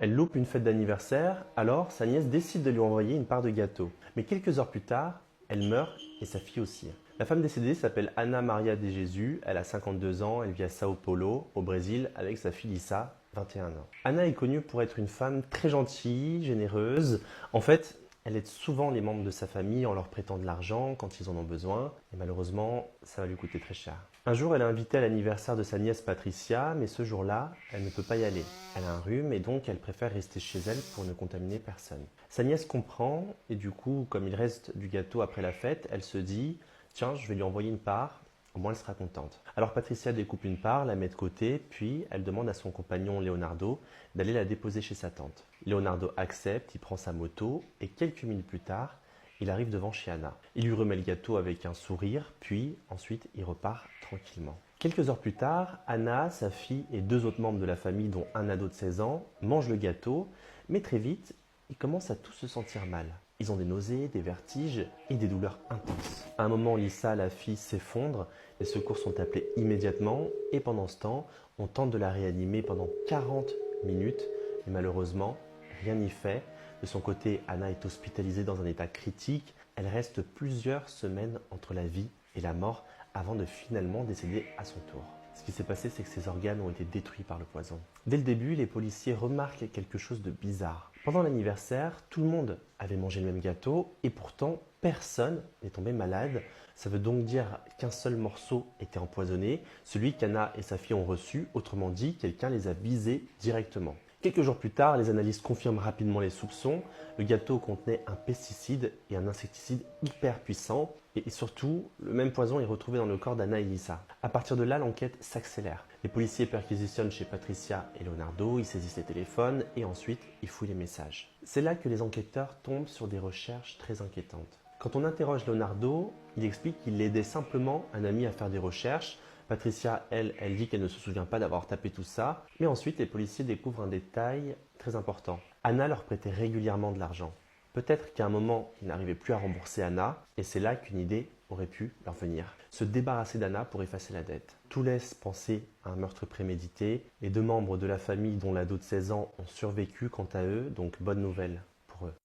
Elle loupe une fête d'anniversaire, alors sa nièce décide de lui envoyer une part de gâteau. Mais quelques heures plus tard, elle meurt et sa fille aussi. La femme décédée s'appelle Ana Maria de Jesus, elle a 52 ans, elle vit à Sao Paulo, au Brésil, avec sa fille Lisa, 21 ans. Ana est connue pour être une femme très gentille, généreuse. En fait, elle aide souvent les membres de sa famille en leur prêtant de l'argent quand ils en ont besoin, et malheureusement, ça va lui coûter très cher. Un jour, elle est invitée à l'anniversaire de sa nièce Patricia, mais ce jour-là, elle ne peut pas y aller. Elle a un rhume et donc elle préfère rester chez elle pour ne contaminer personne. Sa nièce comprend et du coup, comme il reste du gâteau après la fête, elle se dit « Tiens, je vais lui envoyer une part, au moins elle sera contente ». Alors Patricia découpe une part, la met de côté, puis elle demande à son compagnon Leonardo d'aller la déposer chez sa tante. Leonardo accepte, il prend sa moto et quelques minutes plus tard, il arrive devant chez Anna. Il lui remet le gâteau avec un sourire, puis ensuite il repart tranquillement. Quelques heures plus tard, Anna, sa fille et deux autres membres de la famille, dont un ado de 16 ans, mangent le gâteau, mais très vite, ils commencent à tous se sentir mal. Ils ont des nausées, des vertiges et des douleurs intenses. À un moment, Lisa, la fille, s'effondre, les secours sont appelés immédiatement et pendant ce temps, on tente de la réanimer pendant 40 minutes, mais malheureusement, rien n'y fait. De son côté, Anna est hospitalisée dans un état critique. Elle reste plusieurs semaines entre la vie et la mort avant de finalement décéder à son tour. Ce qui s'est passé, c'est que ses organes ont été détruits par le poison. Dès le début, les policiers remarquent quelque chose de bizarre. Pendant l'anniversaire, tout le monde avait mangé le même gâteau et pourtant personne n'est tombé malade. Ça veut donc dire qu'un seul morceau était empoisonné, celui qu'Anna et sa fille ont reçu, autrement dit, quelqu'un les a visés directement. Quelques jours plus tard, les analystes confirment rapidement les soupçons. Le gâteau contenait un pesticide et un insecticide hyper puissant. Et surtout, le même poison est retrouvé dans le corps d'Anna et Lisa. À partir de là, l'enquête s'accélère. Les policiers perquisitionnent chez Patricia et Leonardo, ils saisissent les téléphones et ensuite ils fouillent les messages. C'est là que les enquêteurs tombent sur des recherches très inquiétantes. Quand on interroge Leonardo, il explique qu'il aidait simplement un ami à faire des recherches. Patricia, elle dit qu'elle ne se souvient pas d'avoir tapé tout ça. Mais ensuite, les policiers découvrent un détail très important. Anna leur prêtait régulièrement de l'argent. Peut-être qu'à un moment, ils n'arrivaient plus à rembourser Anna, et c'est là qu'une idée aurait pu leur venir. Se débarrasser d'Anna pour effacer la dette. Tout laisse penser à un meurtre prémédité. Les deux membres de la famille, dont l'ado de 16 ans, ont survécu quant à eux, donc bonne nouvelle